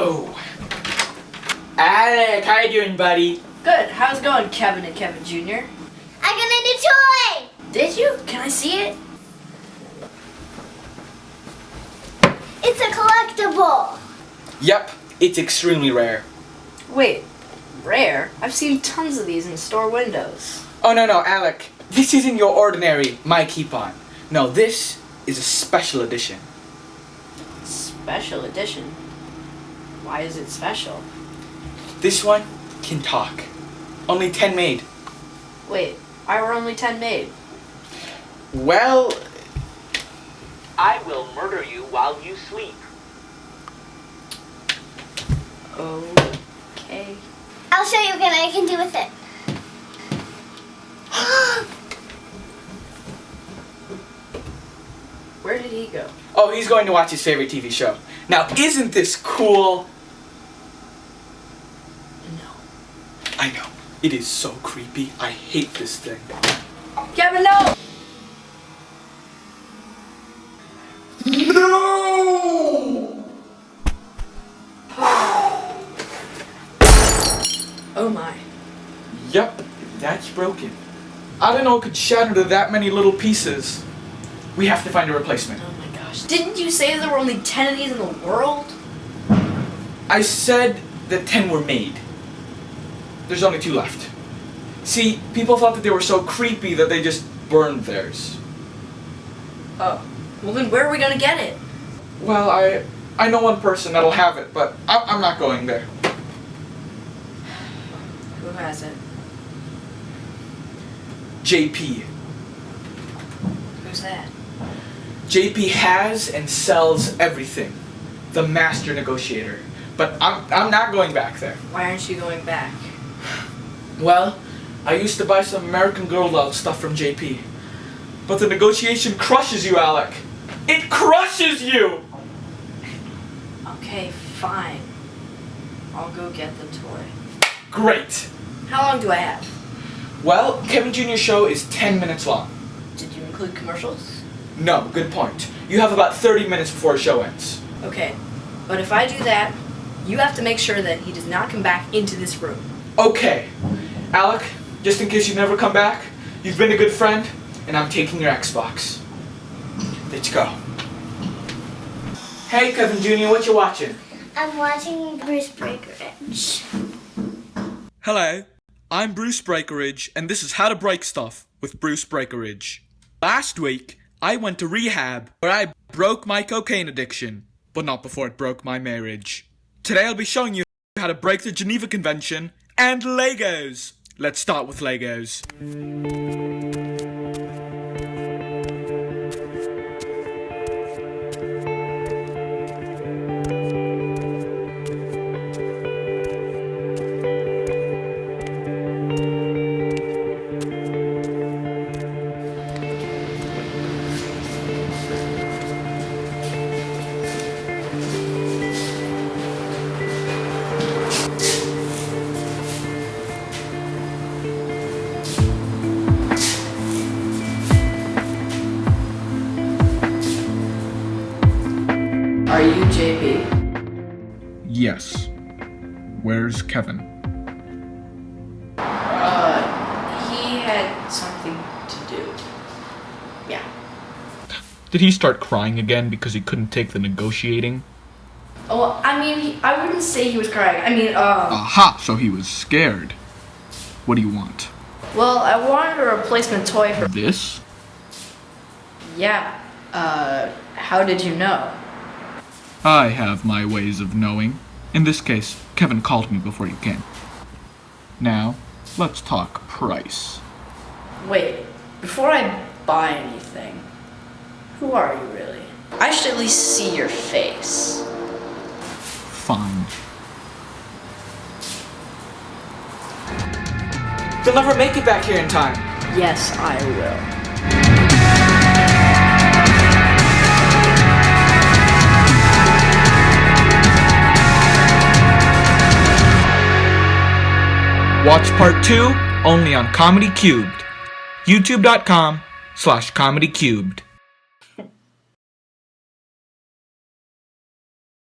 Oh. Alec, how you doing, buddy? Good. How's it going, Kevin and Kevin Jr.? I got a new toy! Did you? Can I see it? It's a collectible. Yep, it's extremely rare. Wait, rare? I've seen tons of these in store windows. Oh, no, Alec. This isn't your ordinary My Keep-On. No, this is a special edition. Special edition? Why is it special? This one can talk. Only 10 made. Wait, why were only 10 made? Well, I will murder you while you sleep. Okay. I'll show you what I can do with it. Where did he go? oh, he's going to watch his favorite TV show. Now, isn't this cool? No. I know. It is so creepy. I hate this thing. Kevin, no! No! Oh my. Yep, that's broken. I don't know it could shatter to that many little pieces. We have to find a replacement. Oh my gosh. Didn't you say there were only 10 of these in the world? I said that 10 were made. There's only 2 left. See, people thought that they were so creepy that they just burned theirs. Oh. Well then where are we gonna get it? Well, I know one person that'll have it, but I'm not going there. Who has it? JP. Who's that? JP has and sells everything. The master negotiator. But I'm not going back there. Why aren't you going back? Well, I used to buy some American Girl doll stuff from JP. But the negotiation crushes you, Alec. It crushes you! Okay, fine. I'll go get the toy. Great. How long do I have? Well, Kevin Jr.'s show is 10 minutes long. Did you include commercials? No, good point. You have about 30 minutes before the show ends. Okay, but if I do that, you have to make sure that he does not come back into this room. Okay. Alec, just in case you never come back, you've been a good friend, and I'm taking your Xbox. Let's go. Hey, Kevin Jr., what you watching? I'm watching Bruce Breakeridge. Hello, I'm Bruce Breakeridge, and this is How to Break Stuff with Bruce Breakeridge. Last week, I went to rehab where I broke my cocaine addiction, but not before it broke my marriage. Today I'll be showing you how to break the Geneva Convention and Legos. Let's start with Legos. Are you JP? Yes. Where's Kevin? He had something to do. Yeah. Did he start crying again because he couldn't take the negotiating? Oh, well, I mean, I wouldn't say he was crying. I mean, Aha, so he was scared. What do you want? well, I wanted a replacement toy for... This? Yeah. How did you know? I have my ways of knowing. In this case, Kevin called me before you came. Now, let's talk price. Wait, before I buy anything, who are you really? I should at least see your face. Fine. You'll never make it back here in time. Yes, I will. Watch part 2 only on Comedy Cubed. YouTube.com/ComedyCubed.